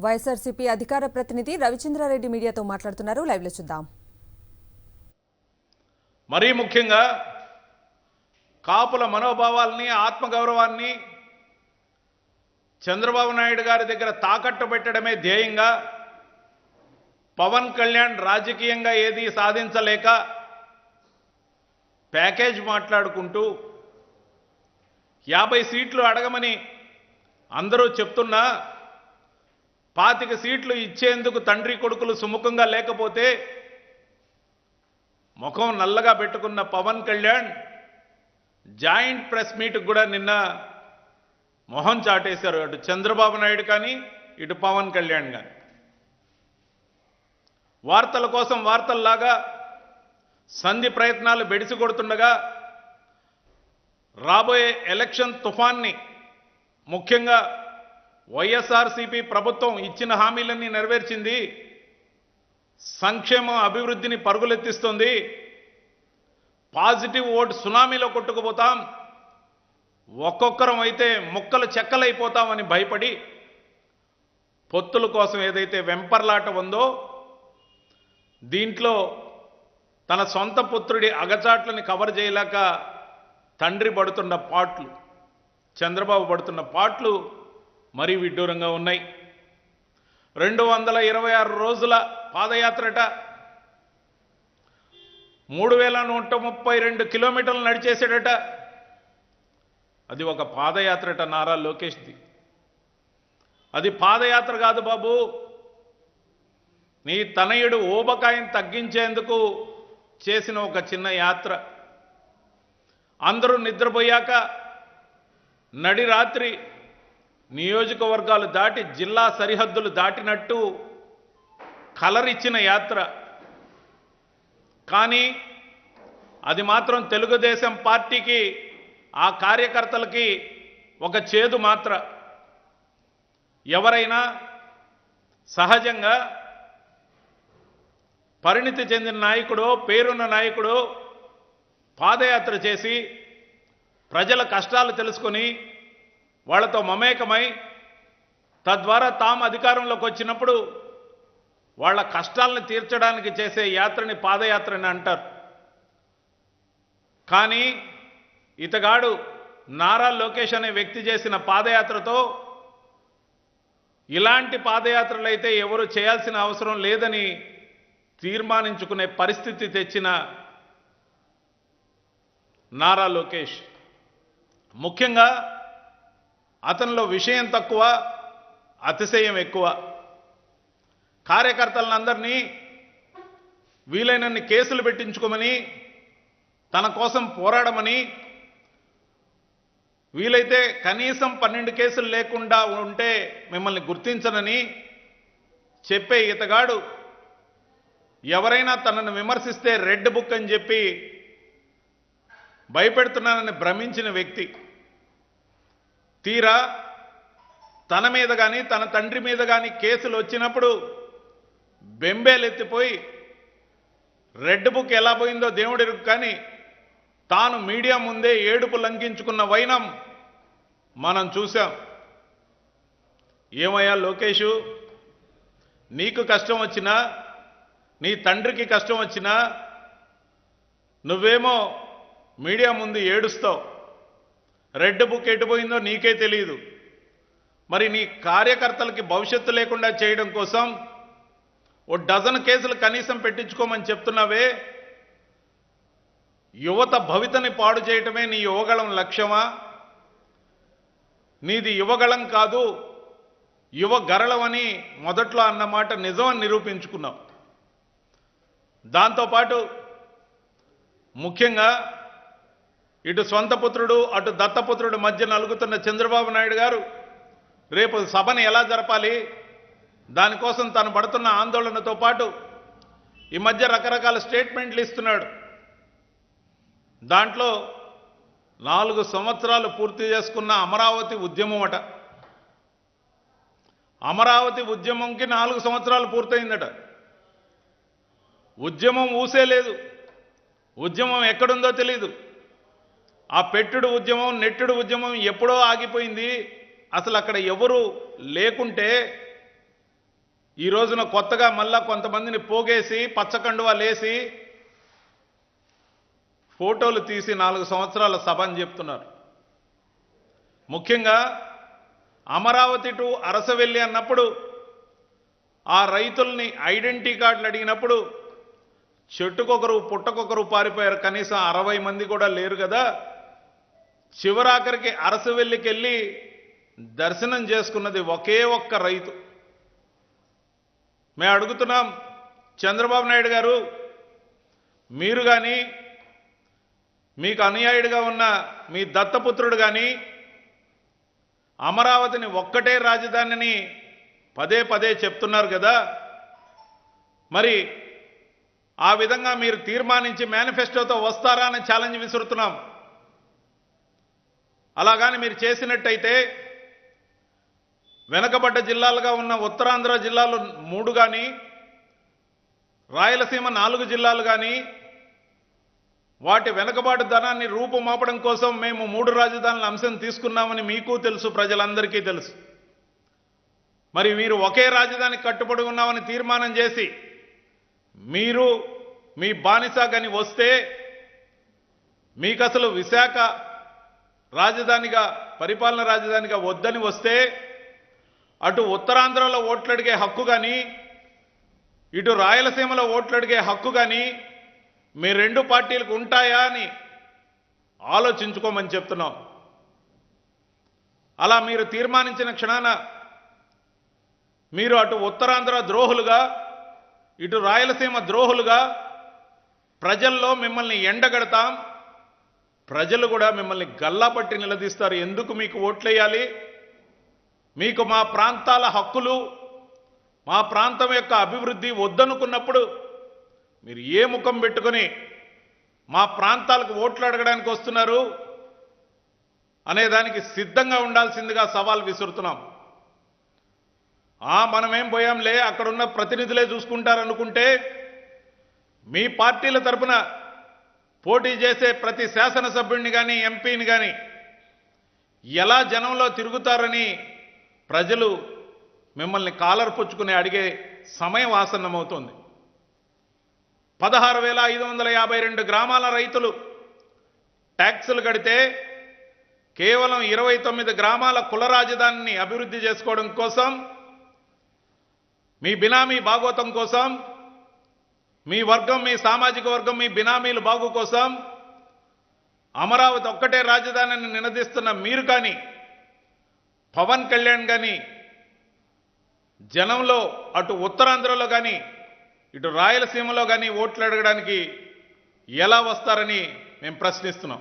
వైఎస్ఆర్సీపీ అధికార ప్రతినిధి రవిచంద్రారెడ్డి మీడియాతో మాట్లాడుతున్నారు. లైవ్ లో చూద్దాం. మరీ ముఖ్యంగా కాపుల మనోభావాల్ని ఆత్మగౌరవాన్ని చంద్రబాబు నాయుడు గారి దగ్గర తాకట్టు పెట్టడమే ధ్యేయంగా పవన్ కళ్యాణ్ రాజకీయంగా ఏది సాధించలేక ప్యాకేజ్ మాట్లాడుకుంటూ 50 సీట్లు అడగమని అందరూ చెప్తున్నా 25 సీట్లు ఇచ్చేందుకు తండ్రి కొడుకులు సుముఖంగా లేకపోతే ముఖం నల్లగా పెట్టుకున్న పవన్ కళ్యాణ్ జాయింట్ ప్రెస్ మీట్కి కూడా నిన్న మొహం చాటేశారు. అటు చంద్రబాబు నాయుడు కానీ ఇటు పవన్ కళ్యాణ్ కానీ వార్తల కోసం వార్తల్లాగా సంధి ప్రయత్నాలు బెడిసి కొడుతుండగా రాబోయే ఎలక్షన్ తుఫాన్ని ముఖ్యంగా వైఎస్ఆర్సీపీ ప్రభుత్వం ఇచ్చిన హామీలన్నీ నెరవేర్చింది, సంక్షేమ అభివృద్ధిని పరుగులెత్తిస్తుంది, పాజిటివ్ ఓటు సునామీలో కొట్టుకుపోతాం, ఒక్కొక్కరం అయితే ముక్కలు చెక్కలైపోతామని భయపడి పొత్తుల కోసం ఏదైతే వెంపర్లాట ఉందో దీంట్లో తన సొంత పుత్రుడి అగచాట్లని కవర్ చేయలేక తండ్రి పడుతున్న పాట్లు, చంద్రబాబు పడుతున్న పాట్లు మరీ విడ్డూరంగా ఉన్నాయి. 226 రోజుల పాదయాత్రట, 3132 కిలోమీటర్లు నడిచేసాడట. అది ఒక పాదయాత్రట నారా లోకేష్ది. అది పాదయాత్ర కాదు బాబు, నీ తనయుడు ఊబకాయం తగ్గించేందుకు చేసిన ఒక చిన్న యాత్ర. అందరూ నిద్రపోయాక నడి రాత్రి నియోజకవర్గాలు దాటి జిల్లా సరిహద్దులు దాటినట్టు కలరిచ్చిన యాత్ర. కానీ అది మాత్రం తెలుగుదేశం పార్టీకి ఆ కార్యకర్తలకి ఒక చేదు మాత్ర. ఎవరైనా సహజంగా పరిణితి చెందిన నాయకుడు, పేరున్న నాయకుడు పాదయాత్ర చేసి ప్రజల కష్టాలు తెలుసుకొని వాళ్ళతో మమేకమై తద్వారా తాము అధికారంలోకి వచ్చినప్పుడు వాళ్ళ కష్టాలను తీర్చడానికి చేసే యాత్రని పాదయాత్రని అంటారు. కానీ ఇతగాడు నారా లోకేష్ అనే వ్యక్తి చేసిన పాదయాత్రతో ఇలాంటి పాదయాత్రలైతే ఎవరు చేయాల్సిన అవసరం లేదని తీర్మానించుకునే పరిస్థితి తెచ్చిన నారా లోకేష్. ముఖ్యంగా అతనిలో విషయం తక్కువ, అతిశయం ఎక్కువ. కార్యకర్తలందరినీ వీలైనన్ని కేసులు పెట్టించుకోమని, తన కోసం పోరాడమని, వీలైతే కనీసం 12 కేసులు లేకుండా ఉంటే మిమ్మల్ని గుర్తించనని చెప్పే ఇతగాడు ఎవరైనా తనను విమర్శిస్తే రెడ్ బుక్ అని చెప్పి భయపెడుతున్నానని భ్రమించిన వ్యక్తి. తీరా తన మీద కానీ తన తండ్రి మీద కానీ కేసులు వచ్చినప్పుడు బెంబేలెత్తిపోయి రెడ్ బుక్ ఎలా పోయిందో దేవుడిరుకు కానీ తాను మీడియా ముందే ఏడుపు లంకించుకున్న వైనం మనం చూశాం. ఏమయ్యా లోకేషు, నీకు కష్టం వచ్చినా, నీ తండ్రికి కష్టం వచ్చినా నువ్వేమో మీడియా ముందు ఏడుస్తావు. రెడ్ బుక్ ఎటుపోయిందో నీకే తెలియదు. మరి నీ కార్యకర్తలకి భవిష్యత్తు లేకుండా చేయడం కోసం ఓ డజన్ కేసులు కనీసం పెట్టించుకోమని చెప్తున్నావే, యువత భవితని పాడు చేయటమే నీ యువగళం లక్ష్యమా? నీది యువగళం కాదు, యువ గరళం అని మొదట్లో అన్నమాట నిజమని నిరూపించుకున్నావు. దాంతోపాటు ముఖ్యంగా ఇటు సొంత పుత్రుడు అటు దత్తపుత్రుడు మధ్య నలుగుతున్న చంద్రబాబు నాయుడు గారు రేపు సభను ఎలా జరపాలి, దానికోసం తను పడుతున్న ఆందోళనతో పాటు ఈ మధ్య రకరకాల స్టేట్మెంట్లు ఇస్తున్నాడు. దాంట్లో 4 సంవత్సరాలు పూర్తి చేసుకున్న అమరావతి ఉద్యమం అట. అమరావతి ఉద్యమంకి 4 సంవత్సరాలు పూర్తయిందట. ఉద్యమం ఊసే లేదు, ఉద్యమం ఎక్కడుందో తెలీదు. ఆ పెట్టుడు ఉద్యమం, నెట్టుడు ఉద్యమం ఎప్పుడో ఆగిపోయింది. అసలు అక్కడ ఎవరు లేకుంటే ఈ రోజున కొత్తగా మళ్ళా కొంతమందిని పోగేసి పచ్చకండువాలేసి ఫోటోలు తీసి 4 సంవత్సరాల సభ అని చెప్తున్నారు. ముఖ్యంగా అమరావతి టు అరసవెల్లి అన్నప్పుడు ఆ రైతుల్ని ఐడెంటిటీ కార్డులు అడిగినప్పుడు చెట్టుకొకరు పుట్టకొకరు పారిపోయారు. కనీసం 60 మంది కూడా లేరు కదా. చివరాఖరికి అరసవెల్లికి వెళ్ళి దర్శనం చేసుకున్నది ఒకే ఒక్క రైతు. మేము అడుగుతున్నాం, చంద్రబాబు నాయుడు గారు, మీరు కానీ మీకు అనుయాయుడిగా ఉన్న మీ దత్తపుత్రుడు కానీ అమరావతిని ఒక్కటే రాజధానిని పదే పదే చెప్తున్నారు కదా. మరి ఆ విధంగా మీరు తీర్మానించి మేనిఫెస్టోతో వస్తారా అని ఛాలెంజ్ విసురుతున్నాం. అలాగాని మీరు చేసినట్టయితే వెనకబడ్డ జిల్లాలుగా ఉన్న ఉత్తరాంధ్ర జిల్లాలు 3 కానీ, రాయలసీమ 4 జిల్లాలు కానీ వాటి వెనకబాటు ధనాన్ని రూపుమాపడం కోసం మేము 3 రాజధానుల అంశం తీసుకున్నామని మీకు తెలుసు, ప్రజలందరికీ తెలుసు. మరి మీరు ఒకే రాజధానికి కట్టుబడి ఉన్నామని తీర్మానం చేసి మీరు మీ బానిస గని వస్తే మీకు అసలు విశాఖ రాజధానిగా పరిపాలన రాజధానిగా వద్దని వస్తే అటు ఉత్తరాంధ్రలో ఓట్లడిగే హక్కు కానీ ఇటు రాయలసీమలో ఓట్లడిగే హక్కు కానీ మీ 2 పార్టీలకు ఉంటాయా అని ఆలోచించుకోమని చెప్తున్నాం. అలా మీరు తీర్మానించిన క్షణాన మీరు అటు ఉత్తరాంధ్ర ద్రోహులుగా ఇటు రాయలసీమ ద్రోహులుగా ప్రజల్లో మిమ్మల్ని ఎండగడతాం. ప్రజలు కూడా మిమ్మల్ని గల్లాపట్టి నిలదీస్తారు. ఎందుకు మీకు ఓట్లేయాలి? మీకు మా ప్రాంతాల హక్కులు, మా ప్రాంతం యొక్క అభివృద్ధి వద్దనుకున్నప్పుడు మీరు ఏ ముఖం పెట్టుకొని మా ప్రాంతాలకు ఓట్లు అడగడానికి వస్తున్నారు అనేదానికి సిద్ధంగా ఉండాల్సిందిగా సవాల్ విసురుతున్నాం. మనమేం పోయాంలే, అక్కడున్న ప్రతినిధులే చూసుకుంటారనుకుంటే మీ పార్టీల తరపున పోటీ చేసే ప్రతి శాసనసభ్యుడిని కానీ ఎంపీని కానీ ఎలా జనంలో తిరుగుతారని ప్రజలు మిమ్మల్ని కాలర్ పుచ్చుకుని అడిగే సమయం ఆసన్నమవుతోంది. 16,552 గ్రామాల రైతులు ట్యాక్సులు కడితే కేవలం 29 గ్రామాల కుల రాజధానిని అభివృద్ధి చేసుకోవడం కోసం, మీ బినామీ భాగోతం కోసం, మీ వర్గం, మీ సామాజిక వర్గం, మీ బినామీల బాగు కోసం అమరావతి ఒక్కటే రాజధానిని నినదిస్తున్న మీరు కానీ పవన్ కళ్యాణ్ కానీ జనంలో అటు ఉత్తరాంధ్రలో కానీ ఇటు రాయలసీమలో కానీ ఓట్లు అడగడానికి ఎలా వస్తారని మేము ప్రశ్నిస్తున్నాం.